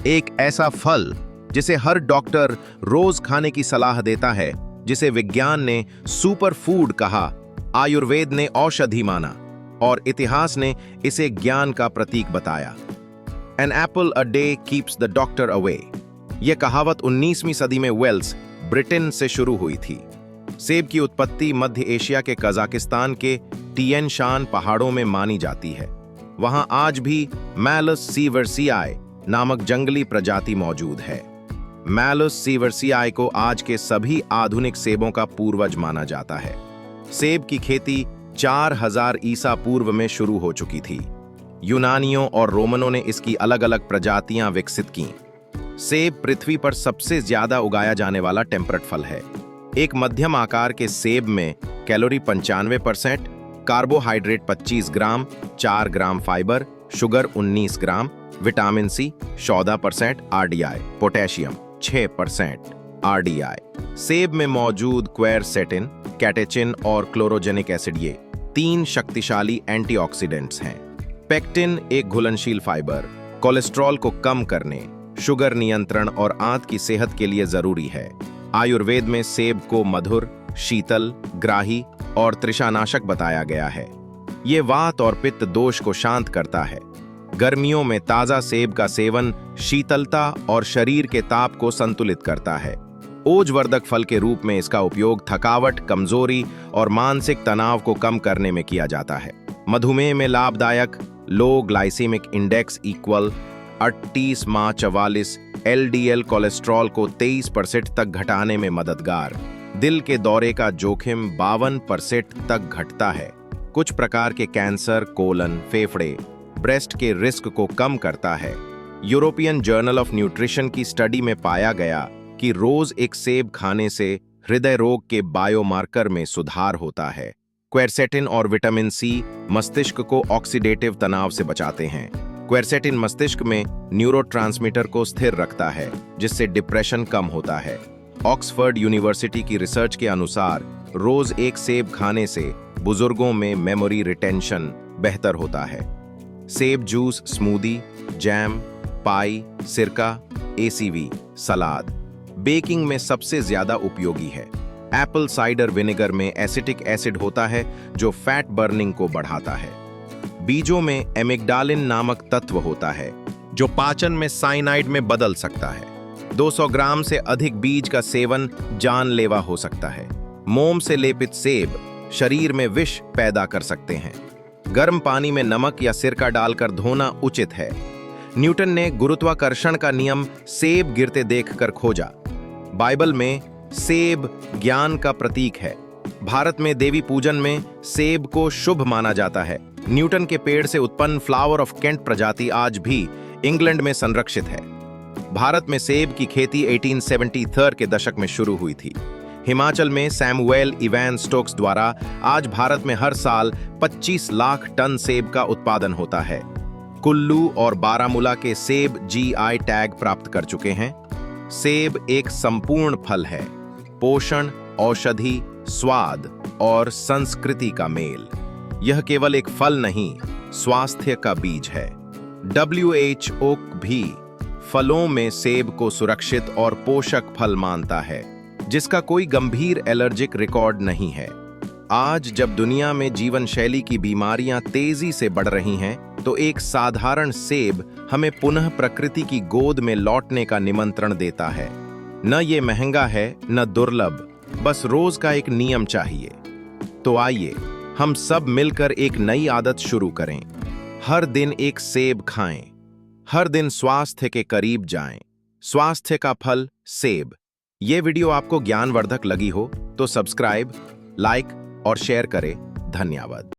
एक ऐसा फल जिसे हर डॉक्टर रोज खाने की सलाह देता है, जिसे विज्ञान ने सुपर फूड कहा, आयुर्वेद ने औषधि माना और इतिहास ने इसे ज्ञान का प्रतीक बताया। An apple a day keeps the doctor away। यह कहावत 19वीं सदी में वेल्स, ब्रिटेन से शुरू हुई थी। सेब की उत्पत्ति मध्य एशिया के कजाकिस्तान के टिएन शान पहाड़ों में मानी जाती है। वहां आज भी मैलस सीवर्सियाई नामक जंगली प्रजाति मौजूद है। मैलस सीवर्सियाई को आज के सभी आधुनिक सेबों का पूर्वज माना जाता है। सेब की खेती 4000 ईसा पूर्व में शुरू हो चुकी थी। यूनानियों और रोमनों ने इसकी अलग अलग प्रजातियां विकसित की। सेब पृथ्वी पर सबसे ज्यादा उगाया जाने वाला टेम्परेट फल है। एक मध्यम आकार के सेब में calorie 95%, carbohydrate 25 gram, 4 gram fibre, sugar 19 gram, vitamin C 14%, RDI, potassium 6%, RDI. सेब में मौजूद क्वेरसेटिन, कैटेचिन और क्लोरोजेनिक एसिड ये 3 शक्तिशाली एंटीऑक्सीडेंट्स हैं। पेक्टिन एक घुलनशील फाइबर, कोलेस्ट्रॉल को कम करने, शुगर नियंत्रण और आंत की सेहत के लिए जरूरी है। आयुर्वेद में सेब को मधुर, शीतल, ग्राही और तृषानाशक बताया गया है। ये वात और पित्त दोष को शांत करता है। गर्मियों में ताजा सेब का सेवन शीतलता और शरीर के ताप को संतुलित करता है। ओजवर्धक फल के रूप में इसका उपयोग थकावट, कमजोरी और मानसिक तनाव को कम करने में किया जाता है। मधुमेह में लाभदायक, low glycemic index equal 38/44, LDL cholesterol को 23% तक घटाने में मददगार। दिल के दौरे का जोखिम 52% तक घटता है। कुछ प्रकार के कैंसर, कोलन, फेफड़े, ब्रेस्ट के रिस्क को कम करता है। यूरोपियन जर्नल ऑफ न्यूट्रिशन की स्टडी में पाया गया कि रोज एक सेब खाने से हृदय रोग के बायोमार्कर में सुधार होता है। क्वेरसेटिन और विटामिन सी मस्तिष्क को ऑक्सीडेटिव तनाव से बचाते हैं। क्वेरसेटिन मस्तिष्क में न्यूरोट्रांसमीटर को स्थिर रखता है, जिससे डिप्रेशन कम होता है। ऑक्सफोर्ड यूनिवर्सिटी की रिसर्च के अनुसार रोज एक सेब खाने से बुजुर्गों में मेमोरी रिटेंशन बेहतर होता है। सेब जूस, स्मूदी, जैम, पाई, सिरका, एसीवी, सलाद, बेकिंग में सबसे ज्यादा उपयोगी है। एप्पल साइडर विनेगर में एसिटिक एसिड होता है जो फैट बर्निंग को बढ़ाता है। बीजों में एमिग्डालिन नामक तत्व होता है जो पाचन में साइनाइड में बदल सकता है। 200 ग्राम से अधिक बीज का सेवन जानलेवा हो सकता है। मोम से लेपित सेब शरीर में विष पैदा कर सकते हैं। गर्म पानी में नमक या सिरका डालकर धोना उचित है। न्यूटन ने गुरुत्वाकर्षण का नियम सेब गिरते देखकर खोजा। बाइबल में सेब ज्ञान का प्रतीक है। भारत में देवी पूजन में सेब को शुभ माना जाता है। न्यूटन के पेड़ से उत्पन्न फ्लावर ऑफ केंट प्रजाति आज भी इंग्लैंड में संरक्षित है। भारत में सेब की खेती 1873 के दशक में शुरू हुई थी। हिमाचल में सैमुएल इवान स्टोक्स द्वारा आज भारत में हर साल 25 लाख टन सेब का उत्पादन होता है। कुल्लू और बारामूला के सेब जीआई टैग प्राप्त कर चुके हैं। सेब एक संपूर्ण फल है। पोषण, औषधि, स्वाद और संस्कृति का मेल। यह केवल एक फल नहीं, स्वास्थ्य का बीज है। WHO भी फलों में सेब को सुरक्षित और पोषक फल मानता है, जिसका कोई गंभीर एलर्जिक रिकॉर्ड नहीं है। आज जब दुनिया में जीवन शैली की बीमारियां तेजी से बढ़ रही हैं, तो एक साधारण सेब हमें पुनः प्रकृति की गोद में लौटने का निमंत्रण देता है। न ये महंगा है, न दुर्लभ, बस रोज का एक नियम चाहिए। तो आइए हम सब मिलकर एक नई आदत शुरू करें। हर दिन एक सेब खाएं। हर दिन स्वास्थ्य के करीब जाएं। स्वास्थ्य का फल सेब। ये वीडियो आपको ज्ञानवर्धक लगी हो तो सब्सक्राइब, लाइक और शेयर करें। धन्यवाद।